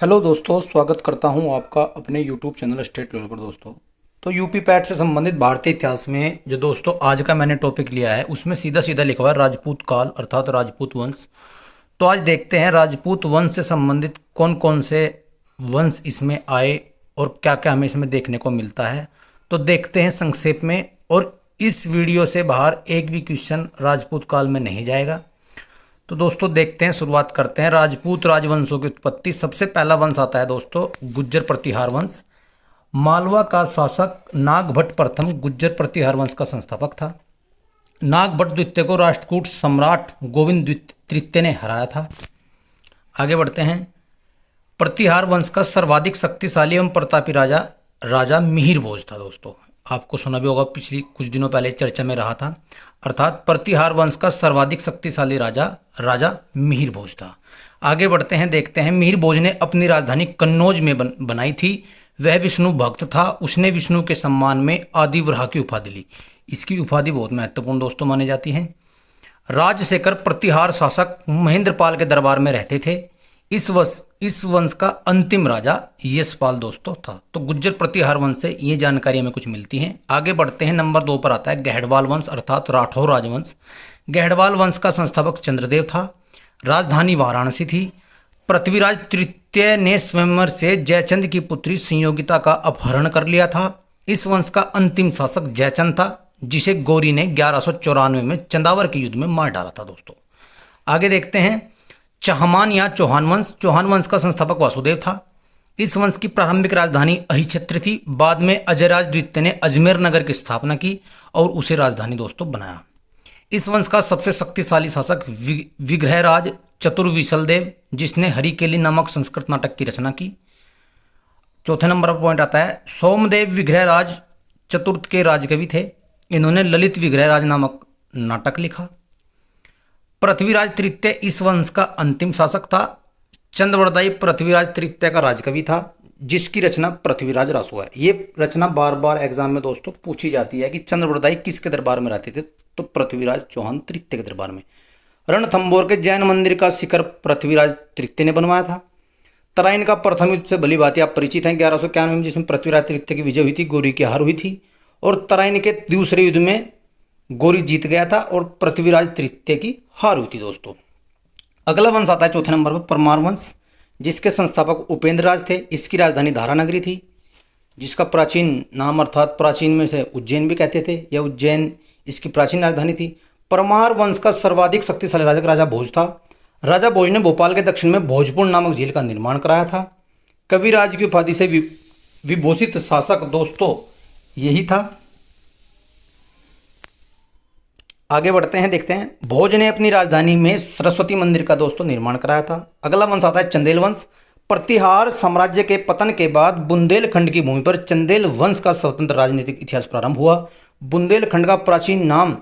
Hello दोस्तों, स्वागत करता हूं आपका अपने यूट्यूब चैनल स्टेट लेवल पर। दोस्तों तो यूपी पैट से संबंधित भारतीय इतिहास में जो दोस्तों आज का मैंने टॉपिक लिया है उसमें सीधा सीधा लिखा हुआ है राजपूत काल अर्थात राजपूत वंश। तो आज देखते हैं राजपूत वंश से संबंधित कौन कौन से वंश इसमें आए और क्या क्या हमें इसमें देखने को मिलता है। तो देखते हैं संक्षेप में, और इस वीडियो से बाहर एक भी क्वेश्चन राजपूत काल में नहीं जाएगा। तो दोस्तों देखते हैं, शुरुआत करते हैं राजपूत राजवंशों की उत्पत्ति। सबसे पहला वंश आता है दोस्तों गुज्जर प्रतिहार वंश। मालवा का शासक नागभट्ट प्रथम गुज्जर प्रतिहार वंश का संस्थापक था। नागभट्ट द्वितीय को राष्ट्रकूट सम्राट गोविंद तृतीय ने हराया था। आगे बढ़ते हैं। प्रतिहार वंश का सर्वाधिक शक्तिशाली एवं प्रतापी राजा राजा मिहिर भोज था। दोस्तों आपको सुना भी होगा, पिछली कुछ दिनों पहले चर्चा में रहा था। अर्थात प्रतिहार वंश का सर्वाधिक शक्तिशाली राजा राजा मिहिर भोज था। आगे बढ़ते हैं, देखते हैं। मिहिर भोज ने अपनी राजधानी कन्नौज में बनाई थी। वह विष्णु भक्त था। उसने विष्णु के सम्मान में आदिवराह की उपाधि ली। इसकी उपाधि बहुत महत्वपूर्ण दोस्तों मानी जाती है। राजशेखर प्रतिहार शासक महेंद्रपाल के दरबार में रहते थे। इस वंश का अंतिम राजा यशपाल दोस्तों था। तो गुज्जर प्रतिहार वंश से ये जानकारी हमें कुछ मिलती है। आगे बढ़ते हैं, नंबर 2 पर आता है गहड़वाल वंश अर्थात राठौर राजवंश। गहड़वाल वंश का संस्थापक चंद्रदेव था। राजधानी वाराणसी थी। पृथ्वीराज तृतीय ने स्वयंवर से जयचंद की पुत्री संयोगिता का अपहरण कर लिया था। इस वंश का अंतिम शासक जयचंद था, जिसे गौरी ने 1194 में चंदावर के युद्ध में मार डाला था। दोस्तों आगे देखते हैं। चहमान या चौहान वंश। चौहान वंश का संस्थापक वासुदेव था। इस वंश की प्रारंभिक राजधानी अहिछत्र थी। बाद में अजयराज द्वितीय ने अजमेर नगर की स्थापना की और उसे राजधानी दोस्तों बनाया। इस वंश का सबसे शक्तिशाली शासक विग्रहराज चतुर्विशल देव, जिसने हरिकेली नामक संस्कृत नाटक की रचना की। चौथे नंबर पर पॉइंट आता है सोमदेव विग्रहराज चतुर्थ के राजकवि थे। इन्होंने ललित विग्रहराज नामक नाटक लिखा। पृथ्वीराज तृतीय इस वंश का अंतिम शासक था। चंद्रवरदायी पृथ्वीराज तृतीय का राजकवि था, जिसकी रचना पृथ्वीराज रासो है। ये रचना बार बार एग्जाम में दोस्तों पूछी जाती है कि चंद्रवरदायी किसके दरबार में रहते थे, तो पृथ्वीराज चौहान तृतीय के दरबार में। रणथंभौर के जैन मंदिर का शिखर पृथ्वीराज तृतीय ने बनवाया था। तराइन का प्रथम युद्ध से भली भांति आप परिचित हैं 1191 में, जिसमें पृथ्वीराज तृतीय की विजय हुई थी, गौरी की हार हुई थी। और तराइन के दूसरे युद्ध में गौरी जीत गया था और पृथ्वीराज तृतीय की हार हुई थी। दोस्तों अगला वंश आता है चौथे नंबर पर परमार वंश, जिसके संस्थापक उपेंद्र राज थे। इसकी राजधानी धारानगरी थी, जिसका प्राचीन नाम अर्थात प्राचीन में से उज्जैन भी कहते थे, या उज्जैन इसकी प्राचीन राजधानी थी। परमार वंश का सर्वाधिक शक्तिशाली राजा राजा भोज था। राजा भोज ने भोपाल के दक्षिण में भोजपुर नामक झील का निर्माण कराया था। कविराज की उपाधि से विभूषित शासक दोस्तों यही था। आगे बढ़ते हैं, देखते हैं। भोज ने अपनी राजधानी में सरस्वती मंदिर का दोस्तों निर्माण कराया था। अगला वंश आता है चंदेल वंश। प्रतिहार साम्राज्य के पतन के बाद बुंदेलखंड की भूमि पर चंदेल वंश का स्वतंत्र राजनीतिक इतिहास प्रारंभ हुआ। बुंदेलखंड का प्राचीन नाम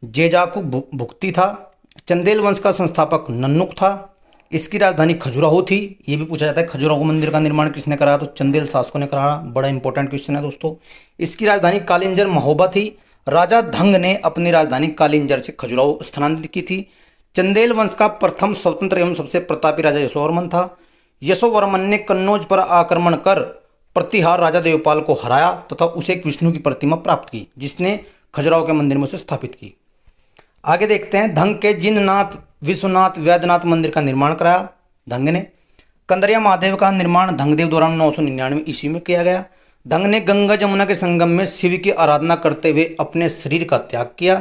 जेजाकू भुक्ति था। चंदेल वंश का संस्थापक नन्नुक था। इसकी राजधानी खजुराहो थी। ये भी पूछा जाता है खजुराहो मंदिर का निर्माण किसने कराया, तो चंदेल शासकों ने कराया। बड़ा इंपॉर्टेंट क्वेश्चन है दोस्तों। इसकी राजधानी कालिंजर महोबा थी। राजा धंग ने अपनी राजधानी कालिंजर से खजुराहो स्थानांतरित की थी। चंदेल वंश का प्रथम स्वतंत्र एवं सबसे प्रतापी राजा यशोवर्मन था। यशोवर्मन ने कन्नौज पर आक्रमण कर प्रतिहार राजा देवपाल को हराया तथा उसे एक विष्णु की प्रतिमा प्राप्त की, जिसने खजुराहो के मंदिर में उसे स्थापित की। आगे देखते हैं। धंग के जिननाथ विश्वनाथ वैद्यनाथ मंदिर का निर्माण कराया धंग ने। कंदरिया महादेव का निर्माण धंगदेव द्वारा 999 ईस्वी में किया गया। धंग ने गंगा जमुना के संगम में शिव की आराधना करते हुए अपने शरीर का त्याग किया।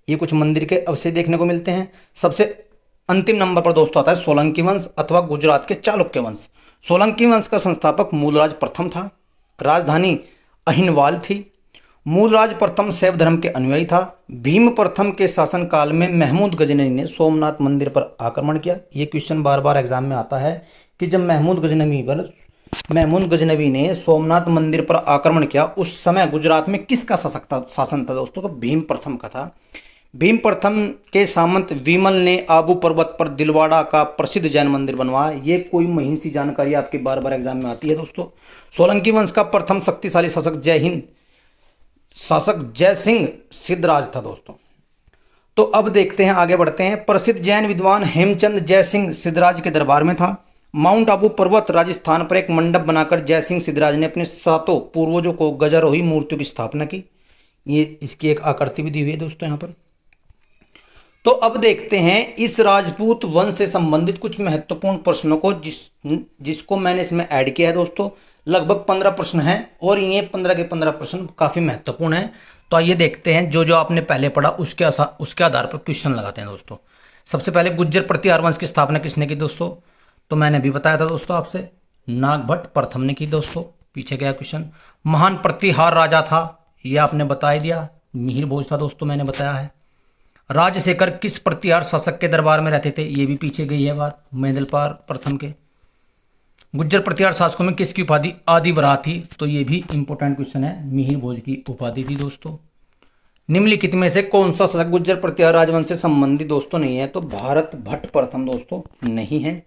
ये कुछ मंदिर के अवशेष देखने को मिलते हैं। सबसे अंतिम नंबर पर दोस्तों आता है सोलंकी वंश अथवा गुजरात के चालुक्य वंश। सोलंकी वंश का संस्थापक मूलराज प्रथम था। राजधानी अहिनवाल थी। मूलराज प्रथम शैव धर्म के अनुयायी था। भीम प्रथम के शासनकाल में महमूद गजनवी ने सोमनाथ मंदिर पर आक्रमण किया। ये क्वेश्चन बार बार एग्जाम में आता है कि जब महमूद गजनवी ने सोमनाथ मंदिर पर आक्रमण किया, उस समय गुजरात में किसका शासन था दोस्तों, तो भीम प्रथम का था। भीम प्रथम के सामंत विमल ने आबू पर्वत पर दिलवाड़ा का प्रसिद्ध जैन मंदिर बनवाया। ये कोई महीन सी जानकारी आपके बार बार एग्जाम में आती है दोस्तों। सोलंकी वंश का प्रथम शक्तिशाली शासक जय सिंह सिद्धराज था दोस्तों। तो अब देखते हैं, आगे बढ़ते हैं। प्रसिद्ध जैन विद्वान हेमचंद जय सिंह सिद्धराज के दरबार में था। माउंट आबू पर्वत राजस्थान पर एक मंडप बनाकर जयसिंह सिद्धराज ने अपने सातों पूर्वजों को गजारोही मूर्तियों की स्थापना की। ये इसकी एक आकृति भी दी हुई है दोस्तों यहाँ पर। तो अब देखते हैं इस राजपूत वंश से संबंधित कुछ महत्वपूर्ण प्रश्नों को जिसको मैंने इसमें ऐड किया है दोस्तों। लगभग 15 प्रश्न हैं और ये 15 के 15 प्रश्न काफी महत्वपूर्ण हैं। तो आइए देखते हैं जो जो आपने पहले पढ़ा उसके आधार पर क्वेश्चन लगाते हैं दोस्तों। सबसे पहले गुज्जर प्रतिहार वंश की स्थापना किसने की दोस्तों? तो मैंने अभी बताया था दोस्तों आपसे, नागभट्ट प्रथम ने की दोस्तों। पीछे गया क्वेश्चन। महान प्रतिहार राजा था, यह आपने बता ही दिया, मिहिर भोज था दोस्तों, मैंने बताया है। राजशेखर किस प्रतिहार शासक के दरबार में रहते थे? ये भी पीछे गई है बात, मेंदलपाल प्रथम के। गुज्जर प्रतिहार शासकों में किसकी उपाधि आदिवरा थी? तो ये भी इंपॉर्टेंट क्वेश्चन है, मिहिर भोज की उपाधि थी दोस्तों। निम्नलिखित में से कौन सा शासक गुज्जर प्रतिहार राजवंश से संबंधित दोस्तों नहीं है? तो भारत भट्ट प्रथम दोस्तों नहीं है।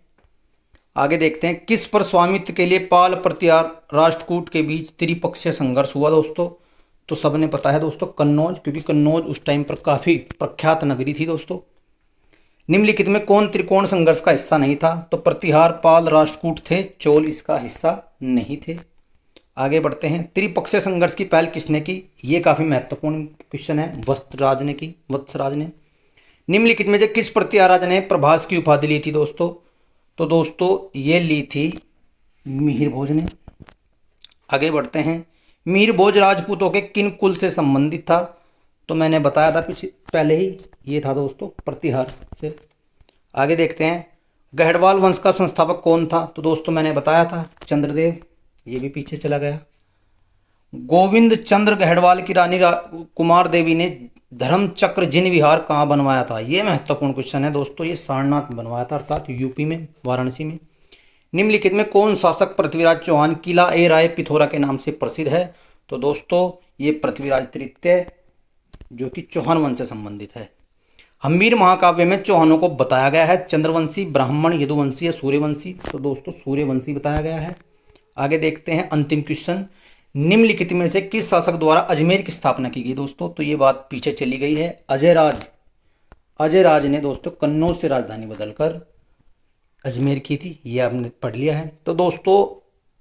आगे देखते हैं, किस पर स्वामित्व के लिए पाल प्रतिहार राष्ट्रकूट के बीच त्रिपक्षीय संघर्ष हुआ दोस्तों? तो सबने पता है दोस्तों, कन्नौज, क्योंकि कन्नौज उस टाइम पर काफी प्रख्यात नगरी थी दोस्तों। निम्नलिखित में कौन त्रिकोण संघर्ष का हिस्सा नहीं था? तो प्रतिहार, पाल, राष्ट्रकूट थे, चोल इसका हिस्सा नहीं थे। आगे बढ़ते हैं, त्रिपक्षीय संघर्ष की पहल किसने की? ये काफी महत्वपूर्ण क्वेश्चन है, वत्सराज ने की, वत्सराज ने। निम्नलिखित में से किस प्रतिहार राजा ने प्रभास की उपाधि ली थी दोस्तों? तो दोस्तों ये ली थी मिहिर भोज ने। आगे बढ़ते हैं, मिहिर भोज राजपूतों के किन कुल से संबंधित था? तो मैंने बताया था पहले ही, ये था दोस्तों प्रतिहार से। आगे देखते हैं, गढ़वाल वंश का संस्थापक कौन था? तो दोस्तों मैंने बताया था चंद्रदेव, ये भी पीछे चला गया। गोविंद चंद्र गढ़वाल की रानी कुमार देवी ने धर्म चक्र जिन विहार कहाँ बनवाया था? ये महत्वपूर्ण क्वेश्चन है दोस्तों, ये सारनाथ बनवाया था, अर्थात यूपी में, वाराणसी में। निम्नलिखित में कौन शासक पृथ्वीराज चौहान किला ए राय पिथौरा के नाम से प्रसिद्ध है? तो दोस्तों ये पृथ्वीराज तृतीय, जो कि चौहान वंश से संबंधित है। हम्मीर महाकाव्य में चौहानों को बताया गया है चंद्रवंशी, ब्राह्मण, यदुवंशी या सूर्यवंशी? तो दोस्तों सूर्यवंशी बताया गया है। आगे देखते हैं अंतिम क्वेश्चन, निम्नलिखित में से किस शासक द्वारा अजमेर की स्थापना की गई दोस्तों? तो ये बात पीछे चली गई है, अजय राज ने दोस्तों कन्नौज से राजधानी बदलकर अजमेर की थी, ये आपने पढ़ लिया है। तो दोस्तों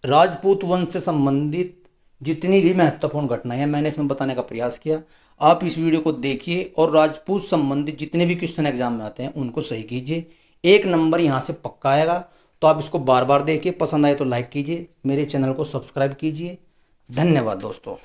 राजपूत वंश से संबंधित जितनी भी महत्वपूर्ण घटनाएं हैं मैंने इसमें बताने का प्रयास किया। आप इस वीडियो को देखिए और राजपूत संबंधित जितने भी क्वेश्चन एग्जाम में आते हैं उनको सही कीजिए। 1 नंबर यहाँ से पक्का आएगा। तो आप इसको बार बार देखिए, पसंद आए तो लाइक कीजिए, मेरे चैनल को सब्सक्राइब कीजिए। धन्यवाद दोस्तों।